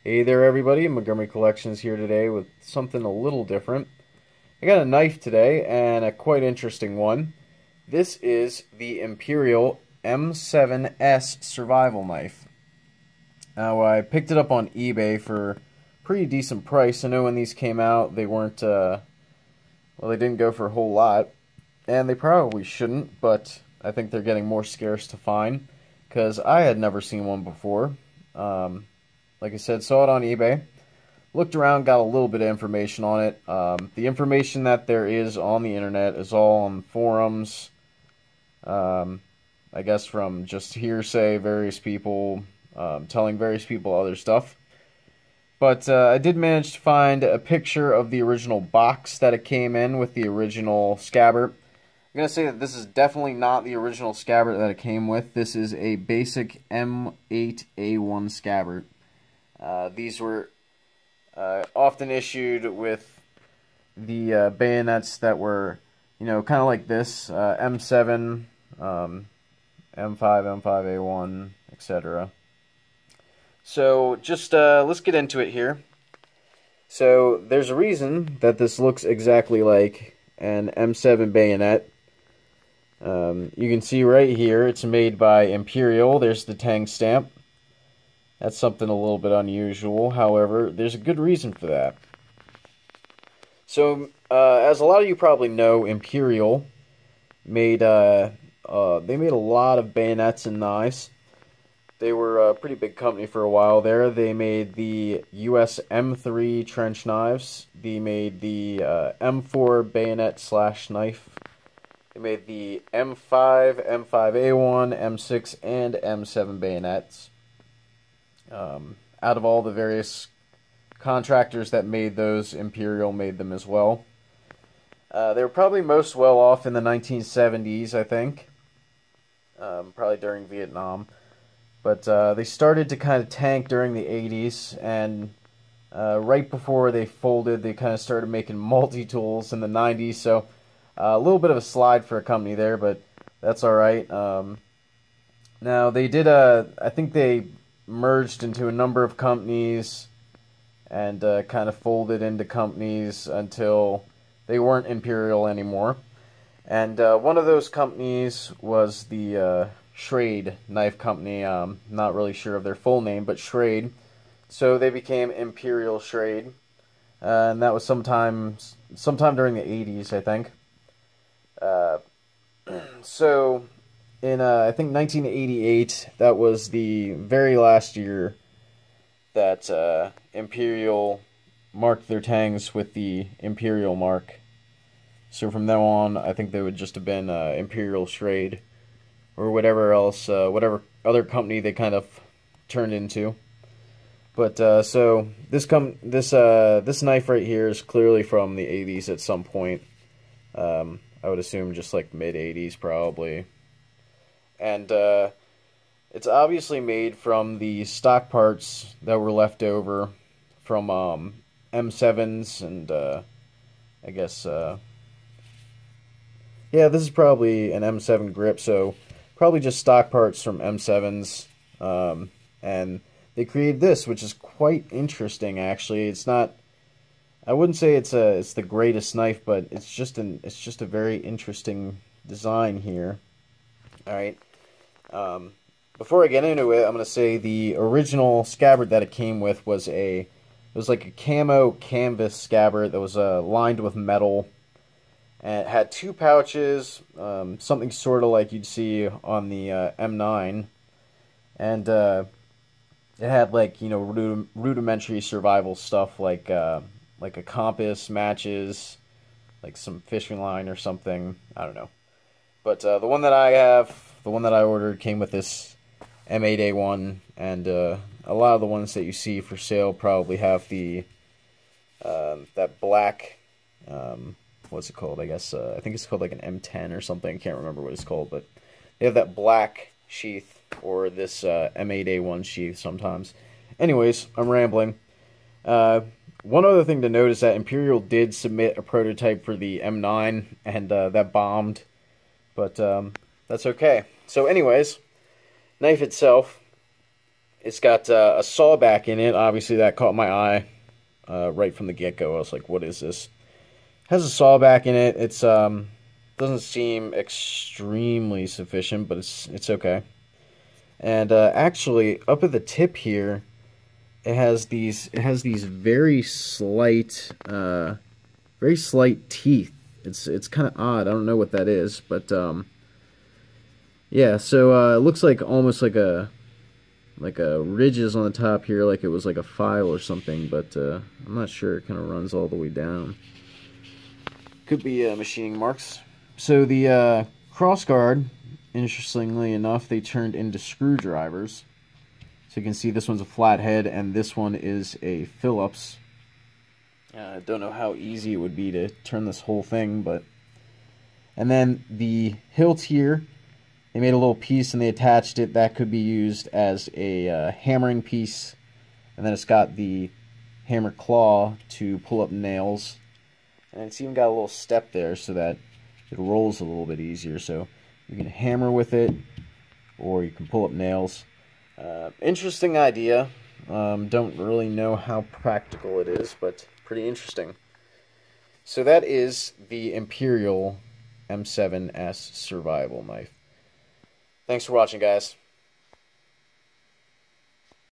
Hey there everybody, Montgomery Collections here today with something a little different. I got a knife today, and a quite interesting one. This is the Imperial M7S survival knife. Now, I picked it up on eBay for a pretty decent price. I know when these came out, they weren't, well, they didn't go for a whole lot, and they probably shouldn't, but I think they're getting more scarce to find, because I had never seen one before. Like I said, saw it on eBay, looked around, got a little bit of information on it. The information that there is on the internet is all on forums, I guess from just hearsay, various people telling various people other stuff. But I did manage to find a picture of the original box that it came in with, the original scabbard. I'm going to say that this is definitely not the original scabbard that it came with. This is a basic M8A1 scabbard. These were often issued with the bayonets that were, kind of like this, M7, M5, M5A1, etc. So just let's get into it here. So there's a reason that this looks exactly like an M7 bayonet. You can see right here it's made by Imperial. There's the Tang stamp. That's something a little bit unusual. However, there's a good reason for that. So, as a lot of you probably know, Imperial made they made a lot of bayonets and knives. They were a pretty big company for a while there. They made the US M3 trench knives. They made the M4 bayonet slash knife. They made the M5, M5A1, M6, and M7 bayonets. Out of all the various contractors that made those, Imperial made them as well. They were probably most well off in the 1970s, I think. Probably during Vietnam. But they started to kind of tank during the 80s, and right before they folded, they kind of started making multi-tools in the 90s, so a little bit of a slide for a company there, but that's alright. Now, they did I think they merged into a number of companies and kind of folded into companies until they weren't Imperial anymore. And one of those companies was the Schrade knife company. Not really sure of their full name, but Schrade. So they became Imperial-Schrade, and that was sometime during the 80s, I think. So in, I think, 1988, that was the very last year that Imperial marked their tangs with the Imperial mark. So from then on, I think they would just have been Imperial-Schrade, or whatever else, whatever other company they kind of turned into. But so this knife right here is clearly from the 80s at some point. I would assume just like mid-80s probably. And it's obviously made from the stock parts that were left over from M7s, and I guess, yeah, this is probably an M7 grip, so probably just stock parts from M7s, and they created this, which is quite interesting, actually. It's not, I wouldn't say it's the greatest knife, but it's just a very interesting design here. All right. Before I get into it, I'm gonna say the original scabbard that it came with was like a camo canvas scabbard that was lined with metal, and it had two pouches, something sort of like you'd see on the M9, and it had, like, rudimentary survival stuff like a compass, matches, like some fishing line or something. I don't know. But the one that I ordered, came with this M8A1, and a lot of the ones that you see for sale probably have the that black, what's it called? I guess I think it's called like an M10 or something. I can't remember what it's called, but they have that black sheath, or this M8A1 sheath sometimes. Anyways, I'm rambling. One other thing to note is that Imperial did submit a prototype for the M9, and that bombed, but that's okay. So anyways, knife itself, It's got a saw back in it. Obviously, that caught my eye right from the get-go. I was like, what is this? It has a saw back in it. It's doesn't seem extremely sufficient, but it's okay. And actually, up at the tip here, it has these very slight teeth. It's kind of odd. I don't know what that is, but yeah. So it looks like almost like a ridges on the top here, like it was like a file or something. But I'm not sure. It kind of runs all the way down. Could be machining marks. So the crossguard, interestingly enough, they turned into screwdrivers. So you can see this one's a flathead, and this one is a Phillips. I don't know how easy it would be to turn this whole thing, but... And then the hilt here, they made a little piece and they attached it. That could be used as a hammering piece. And then it's got the hammer claw to pull up nails. And it's even got a little step there so that it rolls a little bit easier. So you can hammer with it, or you can pull up nails. Interesting idea. Don't really know how practical it is, but pretty interesting. So that is the Imperial M7S survival knife. Thanks for watching, guys.